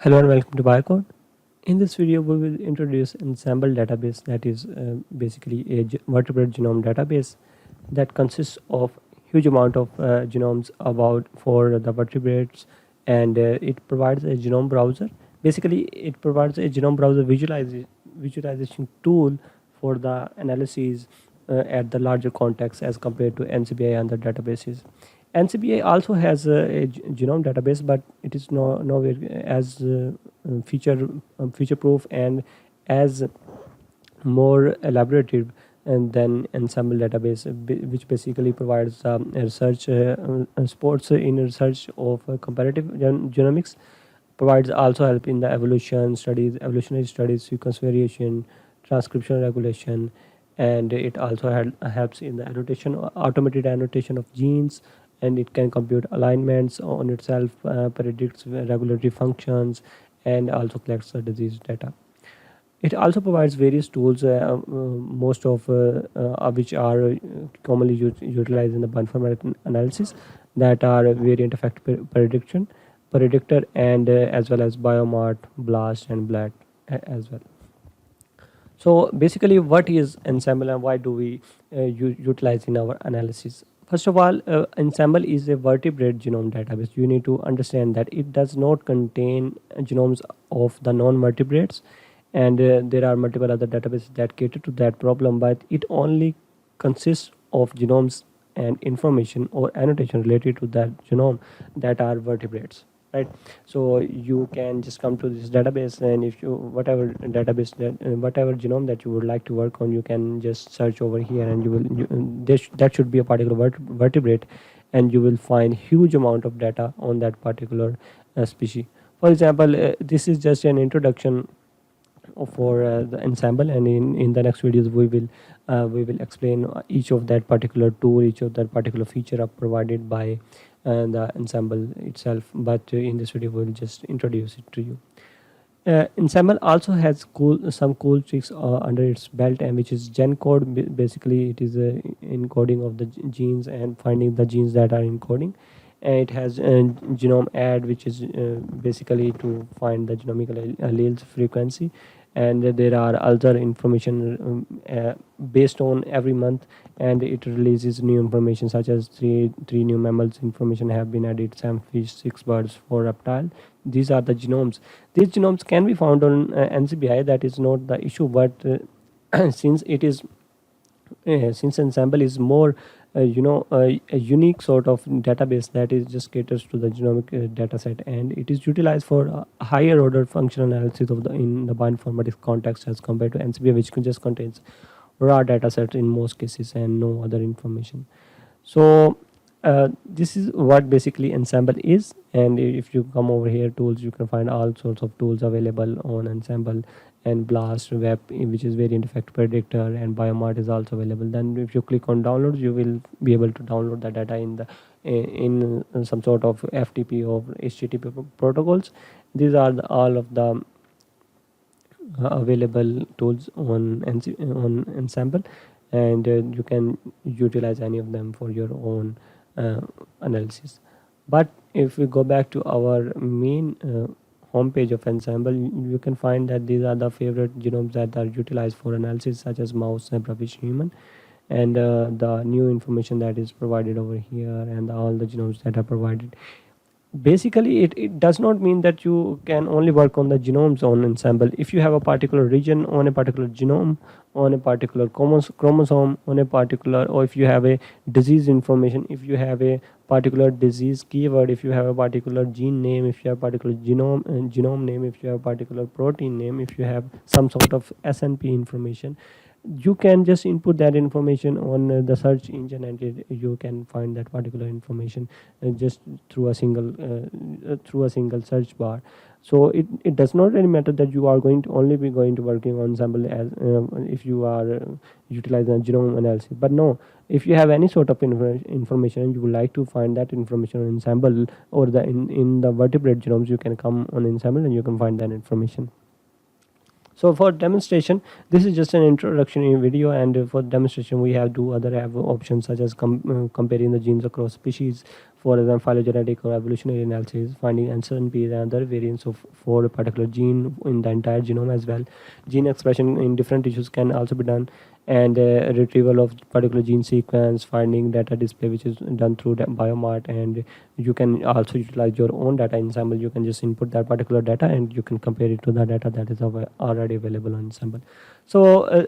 Hello and welcome to Biocode. In this video, we will introduce Ensemble database, that is basically a vertebrate genome database that consists of huge amount of genomes about for the vertebrates, and it provides a genome browser. Basically, it provides a genome browser visualization tool for the analysis at the larger context as compared to NCBI and the databases. NCBI also has genome database, but it is nowhere as feature proof and as more elaborative and than Ensemble database, which basically provides research sports in research of comparative genomics, provides also help in the evolutionary studies, sequence variation, transcription regulation, and it also helps in the automated annotation of genes, and it can compute alignments on itself, predicts regulatory functions, and also collects the disease data. It also provides various tools, most of which are commonly utilized in the bioinformatics analysis, that are variant effect prediction, predictor, and as well as biomart, blast, and blat as well. So basically, what is Ensemble and why do we utilize in our analysis? First of all, Ensemble is a vertebrate genome database. You need to understand that it does not contain genomes of the non-vertebrates, and there are multiple other databases that cater to that problem, but it only consists of genomes and information or annotation related to that genome that are vertebrates, right? So you can just come to this database, and if you whatever genome that you would like to work on, you can just search over here, and that should be a particular vertebrate, and you will find huge amount of data on that particular species. For example, this is just an introduction for the Ensemble, and in the next videos we will explain each of that particular tool, each of that particular feature are provided by the Ensemble itself, but in this video we'll just introduce it to you. Ensemble also has some cool tricks under its belt, and which is gen code. Basically, it is a encoding of the genes and finding the genes that are encoding. And it has genome add, which is basically to find the genomic alleles frequency, and there are other information based on every month, and it releases new information such as three new mammals information have been added, 7 fish, 6 birds, 4 reptile. These are the genomes. These genomes can be found on NCBI. That is not the issue, but since it is since Ensemble is more a unique sort of database that is just caters to the genomic data set, and it is utilized for higher order functional analysis of the in the bioinformatics context as compared to NCBI, which just contains raw data set in most cases and no other information. So this is what basically Ensemble is, and if you come over here tools, you can find all sorts of tools available on Ensemble, and blast web, which is variant effect predictor, and biomart is also available. Then if you click on downloads, you will be able to download the data in the in some sort of FTP or HTTP protocols. These are all of the available tools on on Ensemble, and you can utilize any of them for your own analysis. But if we go back to our main homepage of Ensemble, you can find that these are the favorite genomes that are utilized for analysis, such as mouse, zebrafish, human, and the new information that is provided over here, and all the genomes that are provided. Basically, it does not mean that you can only work on the genomes on Ensemble. If you have a particular region on a particular genome, on a particular chromosome, on a particular, or if you have a disease information, if you have a particular disease keyword, if you have a particular gene name, if you have a particular genome name, if you have a particular protein name, if you have some sort of SNP information, you can just input that information on the search engine, and you can find that particular information just through a single search bar. So it does not really matter that you are going to only be going to working on sample as if you are utilizing genome analysis. But no, if you have any sort of information and you would like to find that information on Ensemble, or in the vertebrate genomes, you can come on Ensemble and you can find that information. So for demonstration, this is just an introductory video, and for demonstration we have two other options, such as comparing the genes across species, for example phylogenetic or evolutionary analysis, finding SNPs and other variants of for a particular gene in the entire genome as well. Gene expression in different tissues can also be done, and retrieval of particular gene sequence, finding data display, which is done through biomart. And you can also utilize your own data ensemble. You can just input that particular data and you can compare it to the data that is already available on ensemble. So